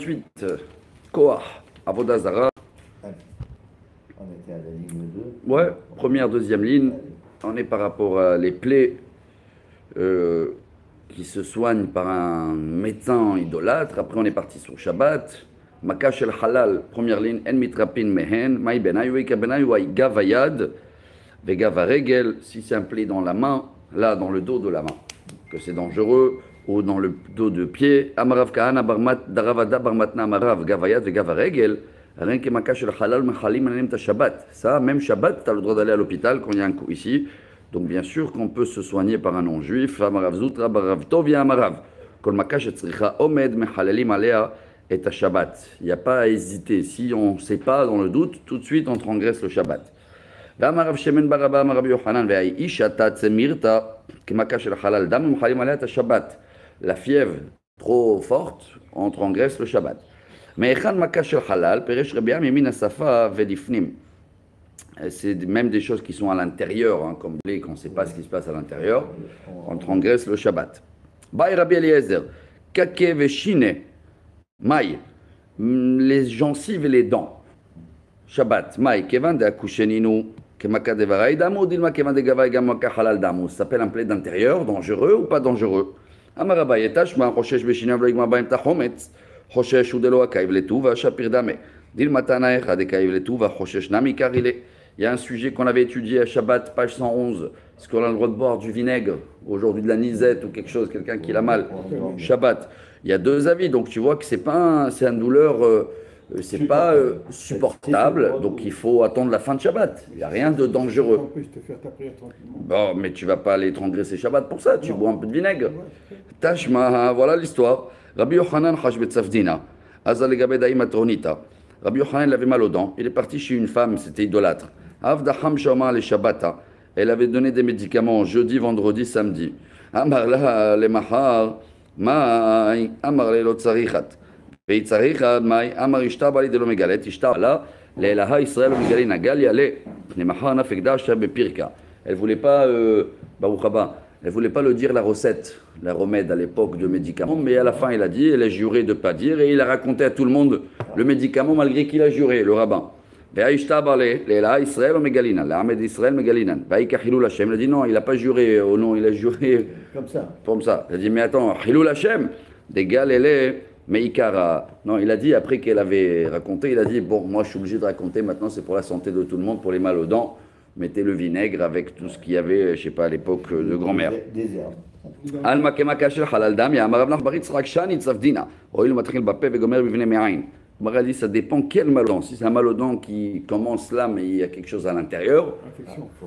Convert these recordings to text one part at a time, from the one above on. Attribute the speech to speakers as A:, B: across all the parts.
A: Ensuite, Koach, Avodah Zara.
B: On était à la ligne 2.
A: Ouais, première, deuxième ligne. On est par rapport à les plaies qui se soignent par un médecin idolâtre. Après, on est parti sur Shabbat. Makash el halal, première ligne. En mitrapin mehen, maï benayu, eka benayu, ay gavayad, vegava regel. Si c'est un pli dans la main, là, dans le dos de la main, que c'est dangereux, ou dans le dos de pied. Amarav kahana barmat, daravada barmatna amarav, gavayad, vegava regel. Rien que makash el halal, mechalim, anem ta Shabbat. Ça, même Shabbat, tu as le droit d'aller à l'hôpital quand il y a un coup ici. Donc, bien sûr qu'on peut se soigner par un non-juif. Amarav zutra, barav tovia amarav. Kol makash et tzricha omed, mechalalim alea. Et à Shabbat. Il n'y a pas à hésiter. Si on ne sait pas dans le doute, tout de suite on transgresse le Shabbat. La fièvre trop forte, on transgresse le Shabbat. Mais c'est même des choses qui sont à l'intérieur, hein, comme quand on ne sait pas ce qui se passe à l'intérieur, on transgresse le Shabbat. Bay Rabbi Eliezer, kake veshine. Maï, les gencives et les dents. Shabbat, Maï, Kevan de Akusheninu, Kemaka de Varaïdamo, Dilma Kevan de Gavai Gamaka Halal Damo. Ça s'appelle un plaid d'intérieur, dangereux ou pas dangereux? Amarabaye Tashma, Rochesh Beshina Vlegma Baim Tahometz, Rochesh Udelo Akaiv Letuva, Shapir Dame, Dilma Tanaecha de Kaiv Letuva, Rochesh Nami Karile. Il y a un sujet qu'on avait étudié à Shabbat, page 111. Est-ce qu'on a le droit de boire du vinaigre, aujourd'hui de la nisette ou quelque chose, quelqu'un qui l'a mal? Shabbat. Il y a deux avis, donc tu vois que c'est une douleur, c'est pas supportable, donc il faut attendre la fin de Shabbat. Il n'y a rien de dangereux. Bon, mais tu vas pas aller transgresser Shabbat pour ça, tu bois un peu de vinaigre. Tashma, voilà l'histoire. Rabbi Yochanan Hashbet Safdina, Azalegabe Daïma Tronita. Rabbi Yochanan il avait mal aux dents, il est parti chez une femme, c'était idolâtre. Avdaham Shama le Shabbata, elle avait donné des médicaments jeudi, vendredi, samedi. Amarla le Mahar. מאי אמר לי לא צריכת והיא צריכה מאי אמר אשתה בא לי דלא מגלת אשתה בא לאלוהה ישראל לא מגלי נגל יעלה פני מחר נפק דשא בפירקה. Elle voulait pas Baruch Haba, elle voulait pas le dire la recette, la remède à l'époque de médicaments, mais à la fin il a dit, elle a juré de pas dire et il a raconté à tout le monde le médicament malgré qu'il a juré, le rabbin. והאשתה בא לאלוהה ישראל לא מגלינן, לעמד ישראל מגלינן. והאיכה חילול השם, il a dit non, il a pas juré au nom, il a juré comme ça. Il a dit mais attends, חילול השם, דגל אלה מעיקרא. Non, il a dit après qu'elle avait raconté, il a dit bon, moi je suis obligé de raconter maintenant, c'est pour la santé de tout le monde, pour les mal aux dents. Mettez le vinaigre avec tout ce qu'il y avait, je sais pas, à l'époque de grand-mère.
B: Des herbes.
A: Alma kemaka shel halal dam, ya amar Rav Baritz rak shani tzavdina. Oil matril bape vegomer bivne me'ain. Maral dit ça dépend quel mal aux dents. Si c'est un mal aux dents qui commence là, mais il y a quelque chose à l'intérieur,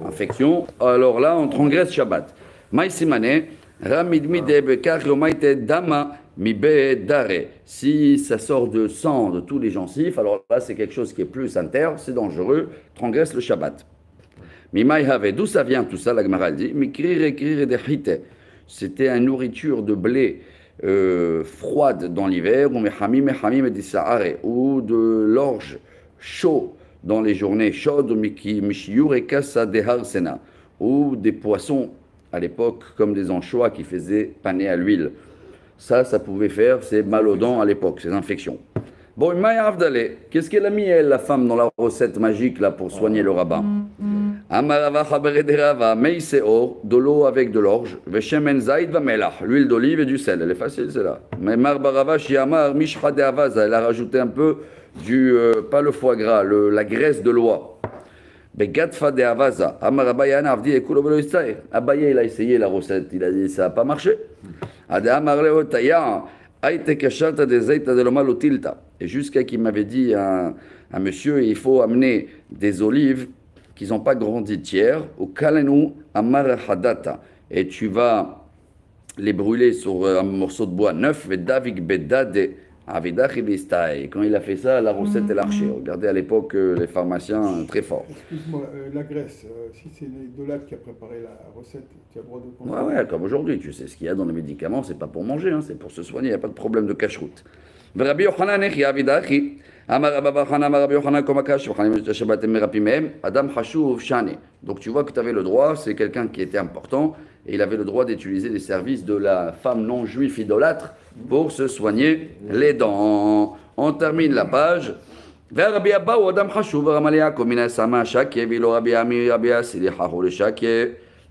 A: infection, alors là on transgresse Shabbat. Maï simane, ramidmide bekar lomaite dama mibe dare. Si ça sort de sang de tous les gencifs, alors là c'est quelque chose qui est plus interne, c'est dangereux, transgresse le Shabbat. Mimaï have, d'où ça vient tout ça, la Gemara dit, mikrire de hite. C'était une nourriture de blé froide dans l'hiver, ou de l'orge chaud dans les journées chaudes, ou des poissons à l'époque comme des anchois qui faisaient paner à l'huile. Ça pouvait faire ces mal aux dents à l'époque, ces infections. Bon, qu'est-ce qu'elle a mis, elle, la femme, dans la recette magique là pour soigner le rabbin? De l'eau avec de l'orge, l'huile d'olive et du sel. Elle est facile, c'est là. Mais elle a rajouté un peu pas le foie gras, la graisse de l'oie. Abaye, il a essayé la recette, il a dit ça n'a pas marché. Et jusqu'à qu'il m'avait dit un monsieur, il faut amener des olives qui n'ont pas grandi tiers, au kalenu amar hadata, et tu vas les brûler sur un morceau de bois neuf, et davik bedade avidach ibistai. Quand il a fait ça, la recette elle a marché. Regardez à l'époque les pharmaciens très forts.
C: Excuse-moi, la graisse, si c'est l'idolâtre qui a préparé la recette, tu as le droit de consommer.
A: Ouais, comme aujourd'hui, tu sais ce qu'il y a dans les médicaments, c'est pas pour manger, hein, c'est pour se soigner, il n'y a pas de problème de cache-route. Rabbi Yochanan echi avidachi. Donc tu vois que tu avais le droit, c'est quelqu'un qui était important, et il avait le droit d'utiliser les services de la femme non juive idolâtre pour se soigner les dents. On termine la page. Vers Rabbi Abba ou Adam Chashuv, Ramalia, Komina Sama, Shake, Vilo Rabbi Ami, Rabbi Asili, Hahou, le Shake,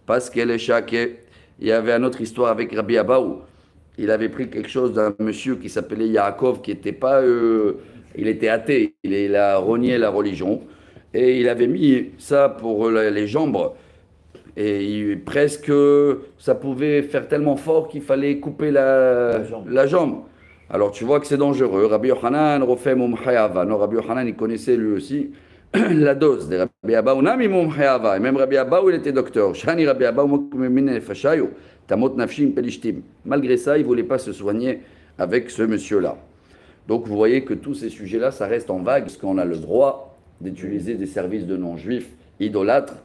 A: parce que le Shake. Il y avait une autre histoire avec Rabbi Abba où il avait pris quelque chose d'un monsieur qui s'appelait Yaakov, qui n'était pas. Il était athée, il a renié la religion, et il avait mis ça pour les jambes. Et presque, ça pouvait faire tellement fort qu'il fallait couper la jambe. Alors tu vois que c'est dangereux. Rabbi Yochanan, Rofem Mumchayava. Non, Rabbi Yochanan, il connaissait lui aussi la dose de Rabbi Abba. Unami Mumchayava. Et même Rabbi Abba, il était docteur. Shani Rabbi Abba, Tamot Nafshim Pelishtim. Malgré ça, il ne voulait pas se soigner avec ce monsieur-là. Donc vous voyez que tous ces sujets-là, ça reste en vague, parce qu'on a le droit d'utiliser des services de non-juifs idolâtres.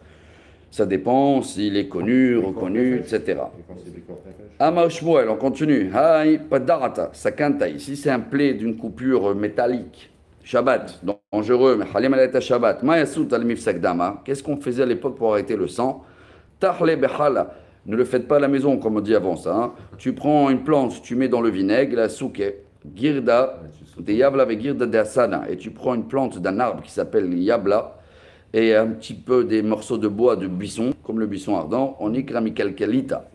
A: Ça dépend s'il est connu, reconnu, etc. Amar Shmuel, on continue. Hay padarata, sakantai. Si c'est un plaid d'une coupure métallique, Shabbat, dangereux, mais halim alayta Shabbat. Ma yasut al mifsakdama. Qu'est-ce qu'on faisait à l'époque pour arrêter le sang? Tahle behala. Ne le faites pas à la maison, comme on dit avant ça. Hein. Tu prends une plante, tu mets dans le vinaigre, la souke, girda, des yabla avec girda de asana. Et tu prends une plante d'un arbre qui s'appelle yabla. Et un petit peu des morceaux de bois de buisson, comme le buisson ardent, on y krami kalkalita.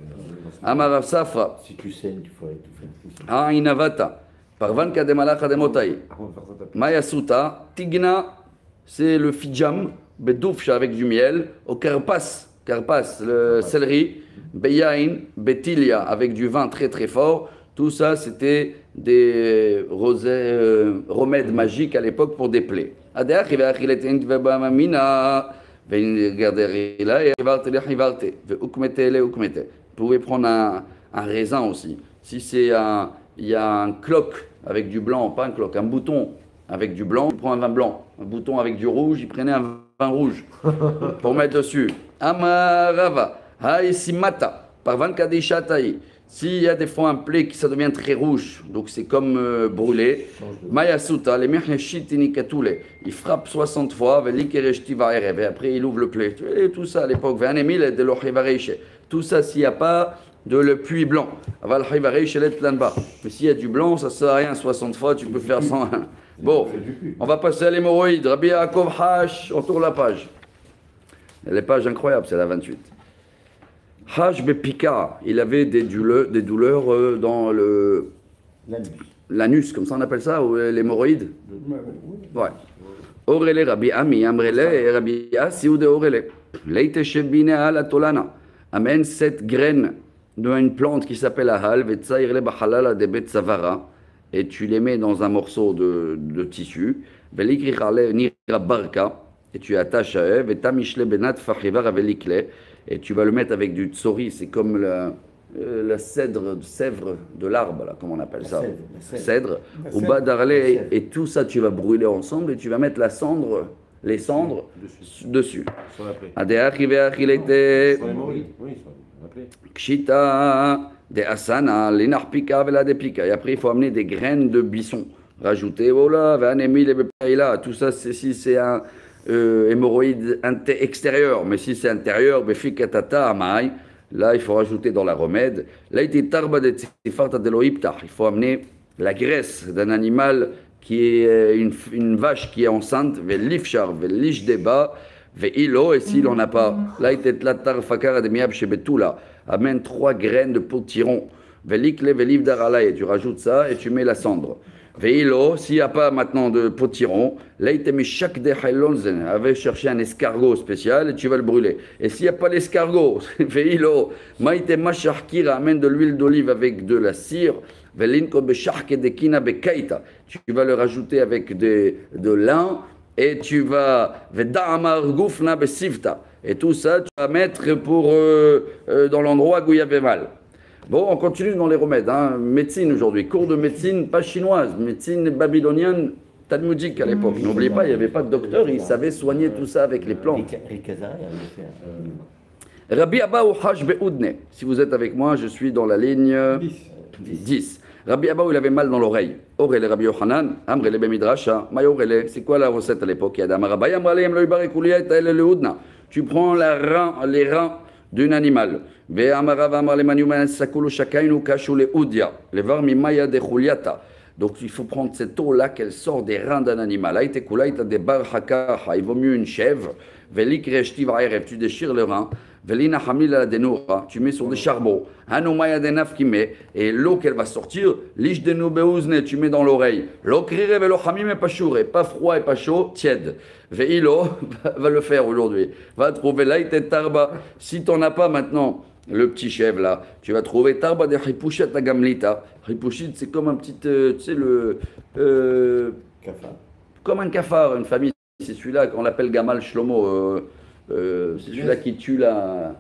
A: Amarav Safra.
B: Si tu saignes, tu faut étouffer.
A: Ah, inavata. Parvan kademalacha demotai. Mayasuta. Tigna, c'est le fidjam, bedoufcha avec du miel. Au karpas, le céleri. Beyain, betilia avec du vin très très fort. Tout ça, c'était des remèdes magiques à l'époque pour des plaies. Vous pouvez prendre un raisin aussi. Si c'est il y a un cloque avec du blanc, pas un cloque, un bouton avec du blanc, tu prends un vin blanc. Un bouton avec du rouge, il prenait un vin rouge pour mettre dessus. Amarava, haïsimata, par van kadishatai. S'il y a des fois un plaid qui ça devient très rouge, donc c'est comme brûlé, Mayasuta, les mechneshitinikatul, il frappe 60 fois, et après il ouvre le plaid. Et tout ça à l'époque, tout ça s'il n'y a pas de le puits blanc. Mais s'il y a du blanc, ça ne sert à rien, 60 fois, tu peux faire 100. Bon, on va passer à l'hémorroïde. Rabbi Yaakov Hash, on tourne la page. Les pages incroyables, c'est la 28. Hash Bepika, il avait des douleurs dans l'anus, comme ça on appelle ça, ou l'hémorroïde. Ouais. Orele Rabbi Ami, Amrele et Rabbi Asi ou de Orele. Leite Shebine ala Tolana. Amène 7 graines d'une plante qui s'appelle Ahal, Vetsairle Bahalala de Betsavara, et tu les mets dans un morceau de tissu. Velikrichale Nira Barka, et tu attaches à eux, Vetamichle Benat Fachivar Avelikle. Et tu vas le mettre avec du tsori, c'est comme la sèvre de l'arbre, là, comment on appelle ça? Cèdre. Ou badarlé, et tout ça tu vas brûler ensemble et tu vas mettre les cendres dessus.
B: Sur la plaie.
A: Il était
B: Sur les morilles. Oui, sur la plaie.
A: Kshita, de asana, l'inarpika, veladepika. Et après il faut amener des graines de buisson. Rajouter, voilà, tout ça, si c'est un hémorroïde extérieur, mais si c'est intérieur, là il faut rajouter dans la remède. Là il faut amener la graisse d'un animal qui est une vache qui est enceinte, et s'il n'en a pas, là amène 3 graines de potiron, et tu rajoutes ça et tu mets la cendre. Veilo, s'il n'y a pas maintenant de potiron, là il te met chaque déhalonzen, avait cherché un escargot spécial et tu vas le brûler. Et s'il n'y a pas l'escargot, veilo, maïte macharkira, amène de l'huile d'olive avec de la cire, velinko becharke de kina bekaita, tu vas le rajouter avec de lin et tu vas vedamar gufna besivta, et tout ça tu vas mettre pour dans l'endroit où il y avait mal. Bon, on continue dans les remèdes. Hein. Médecine aujourd'hui, cours de médecine, pas chinoise, médecine babylonienne, talmudique à l'époque. N'oubliez pas, il n'y avait pas de docteur, ils savaient soigner tout ça avec les plantes. Rabbi Abba ou Haj Be'udne. Si vous êtes avec moi, je suis dans la ligne 10. Rabbi Abba, il avait mal dans l'oreille. Orele Rabbi Yochanan, Amrele Bemidrasha, Mayorele. C'est quoi la recette à l'époque? Tu prends les reins d'un animal. Donc il faut prendre cette eau-là qu'elle sort des reins d'un animal. Il vaut mieux une chèvre. Tu déchires le rein. Tu mets sur des charbons. Et l'eau qu'elle va sortir, tu mets dans l'oreille. Pas froid et pas chaud, tiède. Veilo va le faire aujourd'hui. Va trouver là, si tu n'en as pas maintenant, le petit chèvre là, tu vas trouver tarba de hipouchet à gamlita. Hipouchet, c'est comme un petit, tu sais,
B: Cafard.
A: comme un cafard, une famille. C'est celui-là qu'on appelle Gamal Shlomo. C'est celui-là qui tue la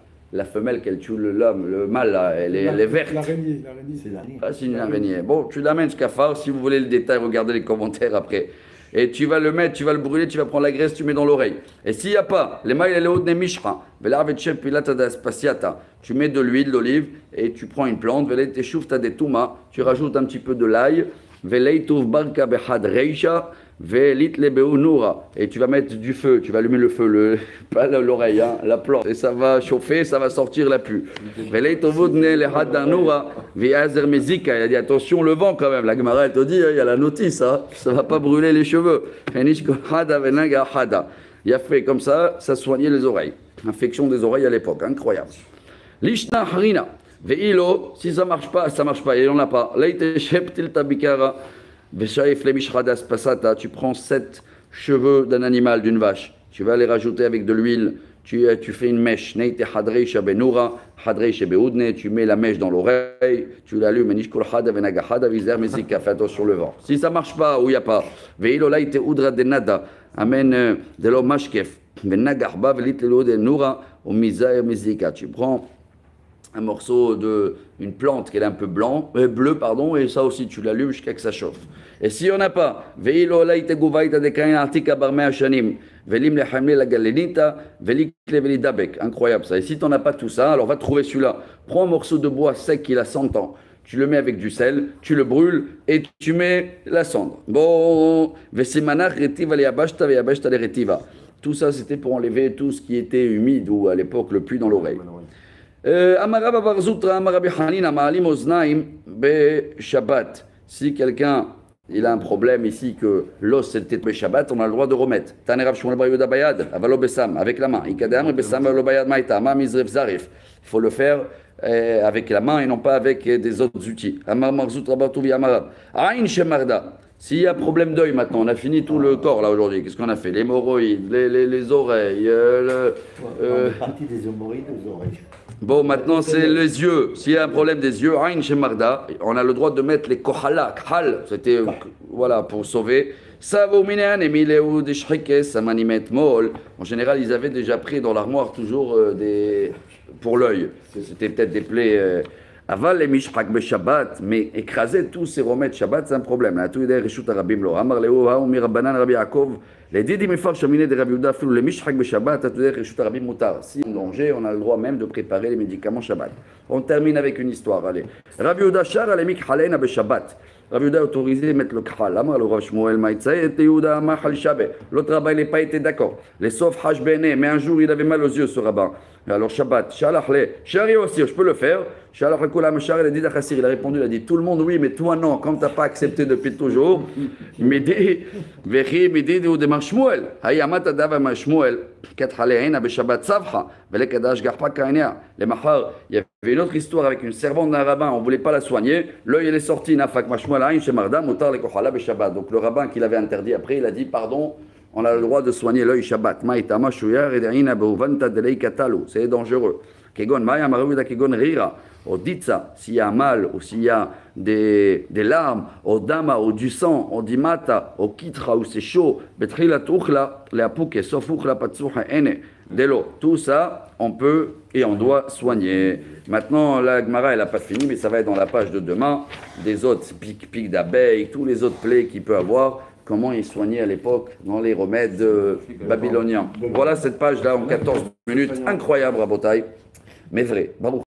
A: femelle, qu'elle tue l'homme, le mâle, là, elle est verte.
C: L'araignée.
B: C'est l'araignée.
A: Ah, c'est une araignée. Bon, tu l'amènes ce cafard, si vous voulez le détail, regardez les commentaires après. Et tu vas le mettre, tu vas le brûler, tu vas prendre la graisse, tu mets dans l'oreille. Et s'il n'y a pas, les mailles, les hautes, les mishra, tu mets de l'huile d'olive et tu prends une plante, tu as des touma, tu rajoutes un petit peu de l'ail, et tu vas mettre du feu, tu vas allumer le feu, pas l'oreille, hein, la plante, et ça va chauffer, ça va sortir la pu. Il a dit attention le vent quand même, la Gemara elle te dit, il y a la notice, hein, ça ne va pas brûler les cheveux. Il a fait comme ça soignait les oreilles. Infection des oreilles à l'époque, incroyable. Lishna harina. Veilo, si ça marche pas, et on n'a pas. Tu prends 7 cheveux d'un animal, d'une vache. Tu vas les rajouter avec de l'huile. Tu fais une mèche. Tu mets la mèche dans l'oreille. Tu l'allumes. Fais attention le vent. Si ça marche pas, ou il n'y a pas. Veilo, là, il te oudra de nada. Amène de l'eau mashkef. Tu prends un morceau une plante qui est un peu bleue, et ça aussi tu l'allumes jusqu'à ce que ça chauffe. Et si on n'a pas, incroyable ça. Et si tu n'en as pas tout ça, alors va trouver celui-là. Prends un morceau de bois sec qui a 100 ans. Tu le mets avec du sel, tu le brûles et tu mets la cendre. Bon, tout ça c'était pour enlever tout ce qui était humide ou à l'époque le pluie dans l'oreille. Si quelqu'un il a un problème ici que l'os c'était de Shabbat, on a le droit de remettre. Avec la main. Il faut le faire avec la main et non pas avec des autres outils. S'il y a problème d'œil maintenant, on a fini tout le corps là aujourd'hui. Qu'est-ce qu'on a fait? Les hémorroïdes, les oreilles.
B: On est parti des hémorroïdes aux oreilles.
A: Bon, maintenant c'est les yeux. S'il y a un problème des yeux, Aïn Shemarda, on a le droit de mettre les kohala. Khal, c'était voilà, pour sauver. En général, ils avaient déjà pris dans l'armoire toujours pour l'œil. C'était peut-être des plaies. Aval les mishprak be Shabbat, mais écraser tous ces remèdes Shabbat, c'est un problème. Là, tout est reshut arabim lo. Amar leo ha umir Rabbanan Rabbi Yaakov. Les didi mifar shaminé de Rabbi Yehuda fulu les mishprak be Shabbat, tout est reshut arabim mutar. Si on danger, on a le droit même de préparer les médicaments Shabbat. On termine avec une histoire. Allez. Rabbi Yehuda shar ale mikhalena be Shabbat. Rabbi Yehuda a autorisé de mettre le khal. Amar le Rav Shmuel maïtzaï et Yehuda mahal shabbat. L'autre rabbin n'a pas été d'accord. Les sauf hash bene, mais un jour il avait mal aux yeux ce rabbin. Alors Shabbat, shalach le, shari aussi, je peux le faire. Shalach le kula mashar, il a dit d'achassir, il a répondu, il a dit tout le monde oui, mais toi non, comme tu n'as pas accepté depuis toujours. Il m'a dit, vechi, il m'a dit, ou de Shmuel, hayamat adava ma Shmuel, kathaleina be Shabbat savha, velekadash garpa kainea. Les mahar, il y avait une autre histoire avec une servante d'un rabbin, on ne voulait pas la soigner, l'œil elle est sorti, nafak ma Shmuel, aïn shemarda, mutar le kohala be Shabbat. Donc le rabbin qui l'avait interdit après, il a dit pardon. On a le droit de soigner l'œil Shabbat. C'est dangereux. S'il y a mal ou s'il y a des larmes, au dama, ou du sang, au dimata, au kitra, ou c'est chaud, de l'eau. Tout ça, on peut et on doit soigner. Maintenant, la Gemara, elle n'a pas fini, mais ça va être dans la page de demain. Des autres pics d'abeilles, tous les autres plaies qu'il peut avoir. Comment ils soignaient à l'époque dans les remèdes babyloniens. Voilà cette page-là en 14 minutes. Incroyable, Rabotai, mais vrai. Baruch.